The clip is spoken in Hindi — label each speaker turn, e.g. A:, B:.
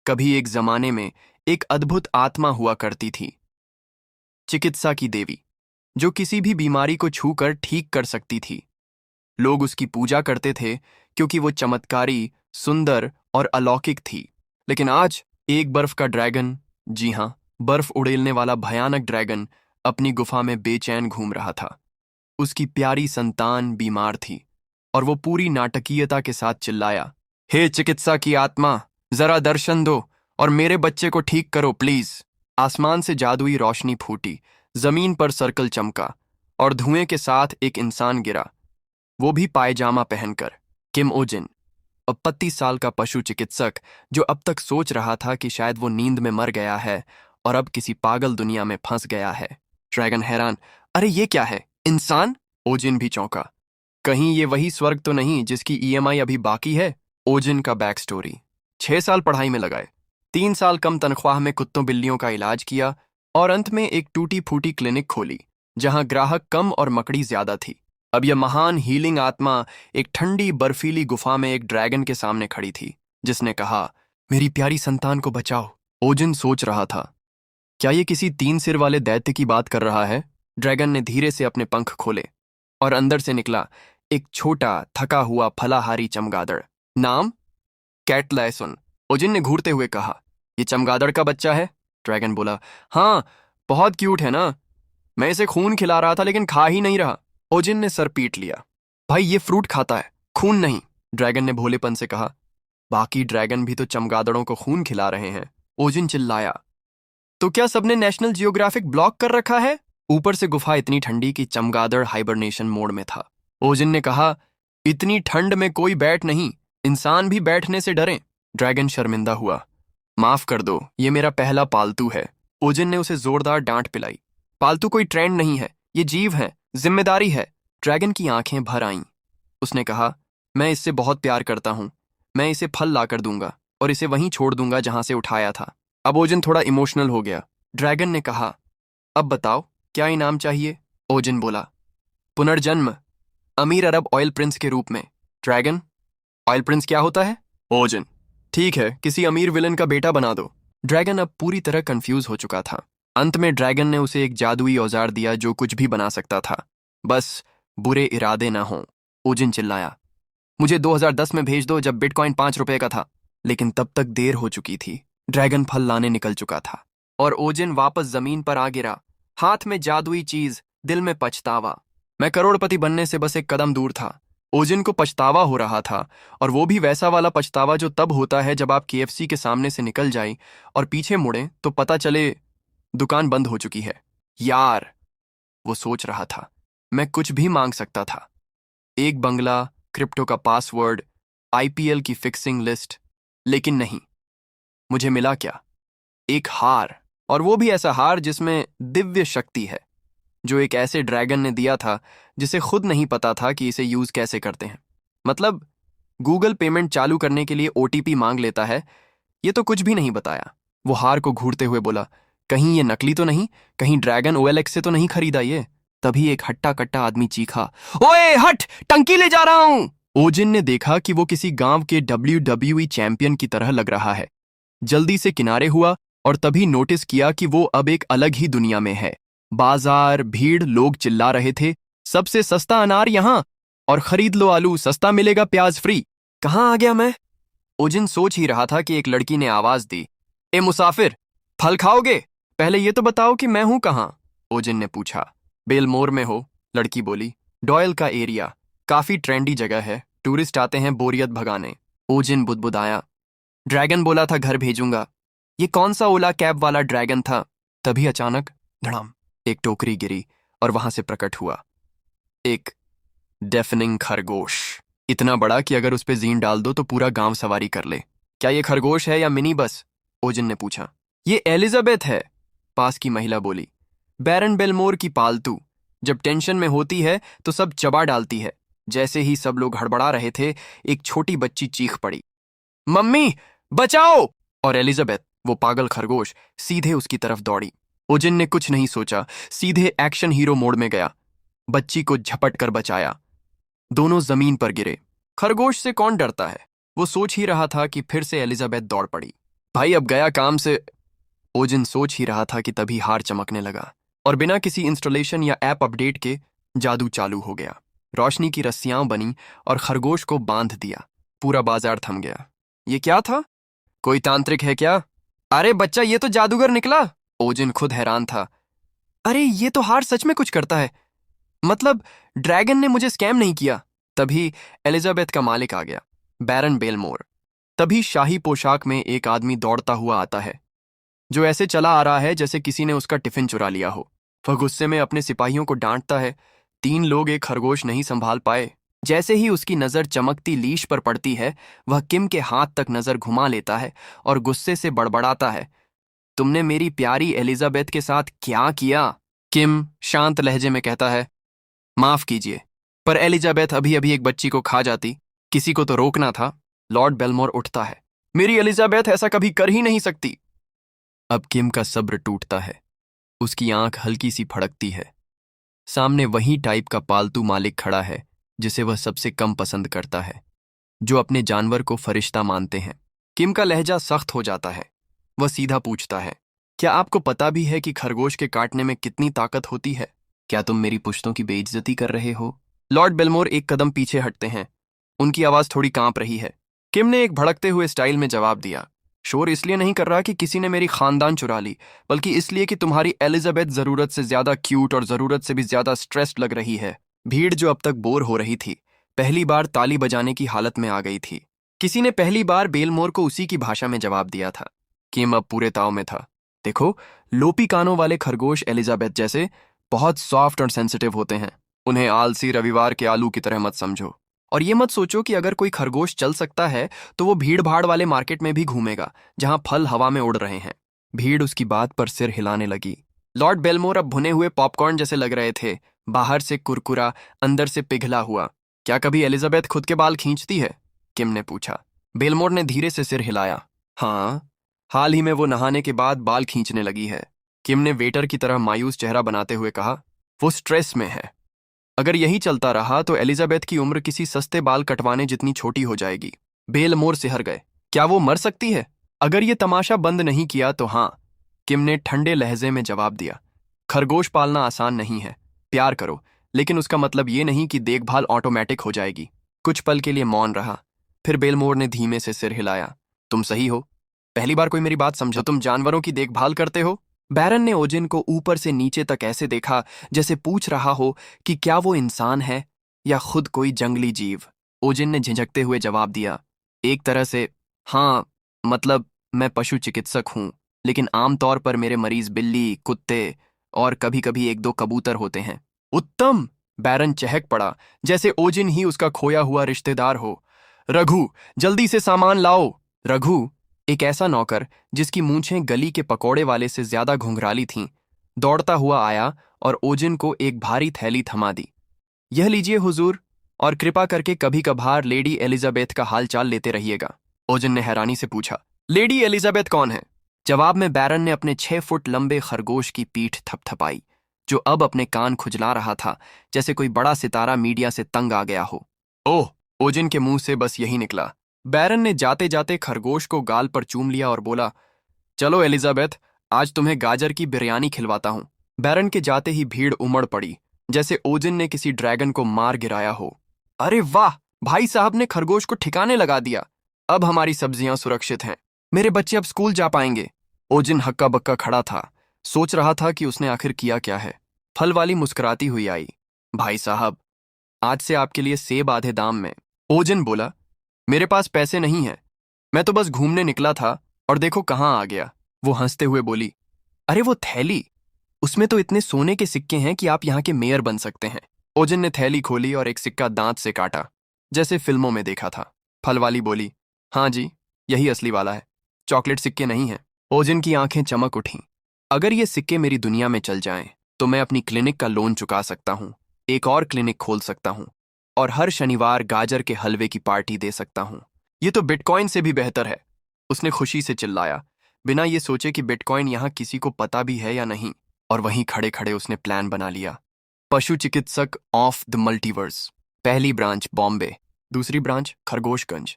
A: कभी एक जमाने में एक अद्भुत आत्मा हुआ करती थी, चिकित्सा की देवी, जो किसी भी बीमारी को छूकर ठीक कर सकती थी। लोग उसकी पूजा करते थे क्योंकि वो चमत्कारी, सुंदर और अलौकिक थी। लेकिन आज एक बर्फ का ड्रैगन, जी हाँ, बर्फ उड़ेलने वाला भयानक ड्रैगन, अपनी गुफा में बेचैन घूम रहा था। उसकी प्यारी संतान बीमार थी और वो पूरी नाटकीयता के साथ चिल्लाया, हे चिकित्सा की आत्मा, जरा दर्शन दो और मेरे बच्चे को ठीक करो प्लीज। आसमान से जादुई रोशनी फूटी, जमीन पर सर्कल चमका और धुएं के साथ एक इंसान गिरा, वो भी पायजामा पहनकर। किम ओजिन, अब 35 साल का पशु चिकित्सक, जो अब तक सोच रहा था कि शायद वो नींद में मर गया है और अब किसी पागल दुनिया में फंस गया है। ड्रैगन हैरान, अरे ये क्या है, इंसान? ओजिन भी चौंका, कहीं ये वही स्वर्ग तो नहीं जिसकी ईएमआई अभी बाकी है? ओजिन का बैक स्टोरी: 6 साल पढ़ाई में लगाए, 3 साल कम तनख्वाह में कुत्तों बिल्लियों का इलाज किया और अंत में एक टूटी फूटी क्लिनिक खोली जहां ग्राहक कम और मकड़ी ज्यादा थी। अब यह महान हीलिंग आत्मा एक ठंडी बर्फीली गुफा में एक ड्रैगन के सामने खड़ी थी, जिसने कहा, मेरी प्यारी संतान को बचाओ। ओजिन सोच रहा था, क्या ये किसी 3 सिर वाले दैत्य की बात कर रहा है? ड्रैगन ने धीरे से अपने पंख खोले और अंदर से निकला एक छोटा, थका हुआ, फलाहारी चमगादड़। नाम? कैटलैसुन। ओजिन ने घूरते हुए कहा, ये चमगादड़ का बच्चा है? ड्रैगन बोला, हाँ, बहुत क्यूट है ना। मैं इसे खून खिला रहा था लेकिन खा ही नहीं रहा। ओजिन ने सर पीट लिया, भाई ये फ्रूट खाता है, खून नहीं। ड्रैगन ने भोलेपन से कहा, बाकी ड्रैगन भी तो चमगादड़ों को खून खिला रहे हैं। ओजिन चिल्लाया, तो क्या सबने नेशनल जियोग्राफिक ब्लॉक कर रखा है? ऊपर से गुफा इतनी ठंडी कि चमगादड़ हाइबरनेशन मोड में था। ओजिन ने कहा, इतनी ठंड में कोई बैठ नहीं, इंसान भी बैठने से डरे। ड्रैगन शर्मिंदा हुआ, माफ कर दो, ये मेरा पहला पालतू है। ओजिन ने उसे जोरदार डांट पिलाई, पालतू कोई ट्रेंड नहीं है, ये जीव है, जिम्मेदारी है। ड्रैगन की आंखें भर आईं। उसने कहा, मैं इससे बहुत प्यार करता हूं, मैं इसे फल लाकर दूंगा और इसे वहीं छोड़ दूंगा जहां से उठाया था। अब ओजिन थोड़ा इमोशनल हो गया। ड्रैगन ने कहा, अब बताओ क्या इनाम चाहिए? ओजिन बोला, पुनर्जन्म, अमीर अरब ऑयल प्रिंस के रूप में। ड्रैगन, ऑयल प्रिंस क्या होता है? ओजिन, ठीक है, किसी अमीर विलन का बेटा बना दो। ड्रैगन अब पूरी तरह कंफ्यूज हो चुका था। अंत में ड्रैगन ने उसे एक जादुई औजार दिया जो कुछ भी बना सकता था, बस बुरे इरादे ना हों। ओजिन चिल्लाया, मुझे 2010 में भेज दो जब बिटकॉइन 5 रुपए का था। लेकिन तब तक देर हो चुकी थी। ड्रैगन फल लाने निकल चुका था और ओजिन वापस जमीन पर आ गिरा, हाथ में जादुई चीज, दिल में पछतावा। मैं करोड़पति बनने से बस एक कदम दूर था। ओजिन को पछतावा हो रहा था, और वो भी वैसा वाला पछतावा जो तब होता है जब आप केएफसी के सामने से निकल जाएं और पीछे मुड़ें तो पता चले दुकान बंद हो चुकी है। यार, वो सोच रहा था, मैं कुछ भी मांग सकता था, एक बंगला, क्रिप्टो का पासवर्ड, आईपीएल की फिक्सिंग लिस्ट, लेकिन नहीं, मुझे मिला क्या? एक हार, और वो भी ऐसा हार जिसमें दिव्य शक्ति है, जो एक ऐसे ड्रैगन ने दिया था जिसे खुद नहीं पता था कि इसे यूज कैसे करते हैं। मतलब गूगल पेमेंट चालू करने के लिए ओटीपी मांग लेता है, ये तो कुछ भी नहीं बताया। वो हार को घूरते हुए बोला, कहीं ये नकली तो नहीं, कहीं ड्रैगन ओएलएक्स से तो नहीं खरीदा ये? तभी एक हट्टा कट्टा आदमी चीखा, ओए हट, टंकी ले जा रहा हूं। ओजिन ने देखा कि वो किसी गांव के WWE चैंपियन की तरह लग रहा है। जल्दी से किनारे हुआ और तभी नोटिस किया कि वो अब एक अलग ही दुनिया में है। बाजार, भीड़, लोग चिल्ला रहे थे, सबसे सस्ता अनार यहां, और खरीद लो आलू, सस्ता मिलेगा प्याज फ्री। कहां आ गया मैं? ओजिन सोच ही रहा था कि एक लड़की ने आवाज दी, ए मुसाफिर, फल खाओगे? पहले ये तो बताओ कि मैं हूं कहां? ओजिन ने पूछा। बेलमोर में हो, लड़की बोली। डॉयल का एरिया, काफी ट्रेंडी जगह है, टूरिस्ट आते हैं बोरियत भगाने। ओजिन बुदबुदाया। ड्रैगन बोला था घर भेजूंगा। ये कौन सा ओला कैब वाला ड्रैगन था? तभी अचानक धड़ाम, एक टोकरी गिरी और वहां से प्रकट हुआ एक डेफनिंग खरगोश, इतना बड़ा कि अगर उस पे जीन डाल दो तो पूरा गांव सवारी कर ले। क्या ये खरगोश है या मिनी बस? ओजिन ने पूछा। ये एलिजाबेथ है, पास की महिला बोली, बैरन बेलमोर की पालतू। जब टेंशन में होती है तो सब चबा डालती है। जैसे ही सब लोग हड़बड़ा रहे थे, एक छोटी बच्ची चीख पड़ी, मम्मी बचाओ! और एलिजाबेथ, वो पागल खरगोश, सीधे उसकी तरफ दौड़ी। ओजिन ने कुछ नहीं सोचा, सीधे एक्शन हीरो मोड में गया, बच्ची को झपट कर बचाया। दोनों जमीन पर गिरे। खरगोश से कौन डरता है? वो सोच ही रहा था कि फिर से एलिजाबेथ दौड़ पड़ी। भाई अब गया काम से। ओजिन सोच ही रहा था कि तभी हार चमकने लगा और बिना किसी इंस्टॉलेशन या ऐप अपडेट के जादू चालू हो गया। रोशनी की रस्सियां बनी और खरगोश को बांध दिया। पूरा बाजार थम गया। ये क्या था? कोई तांत्रिक है क्या? अरे बच्चा, ये तो जादूगर निकला। ओजिन खुद हैरान था। अरे ये तो हार सच में कुछ करता है। मतलब ड्रैगन ने मुझे स्कैम नहीं किया। तभी एलिजाबेथ का मालिक आ गया, बैरन बेलमोर। तभी शाही पोशाक में एक आदमी दौड़ता हुआ आता है, जो ऐसे चला आ रहा है जैसे किसी ने उसका टिफिन चुरा लिया हो। वह गुस्से में अपने सिपाहियों को डांटता है। 3 लोग एक खरगोश नहीं संभाल पाए। जैसे ही उसकी नजर चमकती लीश पर पड़ती है, वह किम के हाथ तक नजर घुमा लेता है और गुस्से से बड़बड़ाता है, तुमने मेरी प्यारी एलिजाबेथ के साथ क्या किया? किम शांत लहजे में कहता है, माफ कीजिए, पर एलिजाबेथ अभी अभी एक बच्ची को खा जाती। किसी को तो रोकना था। लॉर्ड बेलमोर उठता है। मेरी एलिजाबेथ ऐसा कभी कर ही नहीं सकती। अब किम का सब्र टूटता है। उसकी आंख हल्की सी फड़कती है। सामने वही टाइप का पालतू मालिक खड़ा है जिसे वह सबसे कम पसंद करता है, जो अपने जानवर को फरिश्ता मानते हैं। किम का लहजा सख्त हो जाता है। वह सीधा पूछता है, क्या आपको पता भी है कि खरगोश के काटने में कितनी ताकत होती है? क्या तुम मेरी पुश्तों की बेइज्जती कर रहे हो? लॉर्ड बेलमोर एक कदम पीछे हटते हैं। उनकी आवाज थोड़ी कांप रही है। किम ने एक भड़कते हुए स्टाइल में जवाब दिया, शोर इसलिए नहीं कर रहा कि किसी ने मेरी खानदान चुरा ली, बल्कि इसलिए कि तुम्हारी एलिजाबेथ जरूरत से ज्यादा क्यूट और जरूरत से भी ज्यादा स्ट्रेस्ड लग रही है। भीड़ जो अब तक बोर हो रही थी, पहली बार ताली बजाने की हालत में आ गई थी। किसी ने पहली बार बेलमोर को उसी की भाषा में जवाब दिया था। किम अब पूरे ताव में था। देखो, लोपी कानों वाले खरगोश एलिजाबेथ जैसे बहुत सॉफ्ट और सेंसिटिव होते हैं। उन्हें आलसी रविवार के आलू की तरह मत समझो। और ये मत सोचो कि अगर कोई खरगोश चल सकता है तो वो भीड़ भाड़ वाले मार्केट में भी घूमेगा जहां फल हवा में उड़ रहे हैं। भीड़ उसकी बात पर सिर हिलाने लगी। लॉर्ड बेलमोर अब भुने हुए पॉपकॉर्न जैसे लग रहे थे, बाहर से कुरकुरा, अंदर से पिघला हुआ। क्या कभी एलिजाबेथ खुद के बाल खींचती है? किम ने पूछा। बेलमोर ने धीरे से सिर हिलाया। हाँ, हाल ही में वो नहाने के बाद बाल खींचने लगी है। किम ने वेटर की तरह मायूस चेहरा बनाते हुए कहा, वो स्ट्रेस में है। अगर यही चलता रहा तो एलिजाबेथ की उम्र किसी सस्ते बाल कटवाने जितनी छोटी हो जाएगी। बेलमोर सिहर गए। क्या वो मर सकती है? अगर ये तमाशा बंद नहीं किया तो हाँ, किम ने ठंडे लहजे में जवाब दिया। खरगोश पालना आसान नहीं है। प्यार करो, लेकिन उसका मतलब ये नहीं कि देखभाल ऑटोमेटिक हो जाएगी। कुछ पल के लिए मौन रहा। फिर बेलमोर ने धीमे से सिर हिलाया। तुम सही हो। पहली बार कोई मेरी बात समझो। तुम जानवरों की देखभाल करते हो? बैरन ने ओजिन को ऊपर से नीचे तक ऐसे देखा जैसे पूछ रहा हो कि क्या वो इंसान है या खुद कोई जंगली जीव। ओजिन ने झिझकते हुए जवाब दिया, एक तरह से हाँ, मतलब मैं पशु चिकित्सक हूं, लेकिन आमतौर पर मेरे मरीज बिल्ली, कुत्ते और कभी कभी 1-2 कबूतर होते हैं। उत्तम! बैरन चहक पड़ा, जैसे ओजिन ही उसका खोया हुआ रिश्तेदार हो। रघु, जल्दी से सामान लाओ। रघु, एक ऐसा नौकर जिसकी मूंछें गली के पकौड़े वाले से ज्यादा घुंघराली थीं, दौड़ता हुआ आया और ओजिन को एक भारी थैली थमा दी। यह लीजिए हुजूर, और कृपा करके कभी कभार लेडी एलिजाबेथ का हालचाल लेते रहिएगा। ओजिन ने हैरानी से पूछा, लेडी एलिजाबेथ कौन है? जवाब में बैरन ने अपने 6 फुट लंबे खरगोश की पीठ थपथपाई, जो अब अपने कान खुजला रहा था जैसे कोई बड़ा सितारा मीडिया से तंग आ गया हो। ओह! ओजिन के मुंह से बस यही निकला। बैरन ने जाते जाते खरगोश को गाल पर चूम लिया और बोला, चलो एलिजाबेथ, आज तुम्हें गाजर की बिरयानी खिलवाता हूं। बैरन के जाते ही भीड़ उमड़ पड़ी, जैसे ओजिन ने किसी ड्रैगन को मार गिराया हो। अरे वाह, भाई साहब ने खरगोश को ठिकाने लगा दिया। अब हमारी सब्जियां सुरक्षित हैं। मेरे बच्चे अब स्कूल जा पाएंगे। ओजिन हक्का बक्का खड़ा था, सोच रहा था कि उसने आखिर किया क्या है। फल वाली मुस्कुराती हुई आई। भाई साहब, आज से आपके लिए सेब आधे दाम में। ओजिन बोला, मेरे पास पैसे नहीं हैं, मैं तो बस घूमने निकला था और देखो कहाँ आ गया। वो हंसते हुए बोली, अरे वो थैली, उसमें तो इतने सोने के सिक्के हैं कि आप यहाँ के मेयर बन सकते हैं। ओजिन ने थैली खोली और एक सिक्का दांत से काटा, जैसे फिल्मों में देखा था। फल वाली बोली, हाँ जी, यही असली वाला है, चॉकलेट सिक्के नहीं हैं। ओजिन की आंखें चमक उठीं। अगर ये सिक्के मेरी दुनिया में चल जाएं, तो मैं अपनी क्लिनिक का लोन चुका सकता हूँ, एक और क्लिनिक खोल सकता हूँ और हर शनिवार गाजर के हलवे की पार्टी दे सकता हूँ। ये तो बिटकॉइन से भी बेहतर है। उसने खुशी से चिल्लाया, बिना ये सोचे कि बिटकॉइन यहाँ किसी को पता भी है या नहीं। और वहीं खड़े खड़े उसने प्लान बना लिया। पशु चिकित्सक ऑफ द मल्टीवर्स। पहली ब्रांच बॉम्बे, दूसरी ब्रांच खरगोशगंज।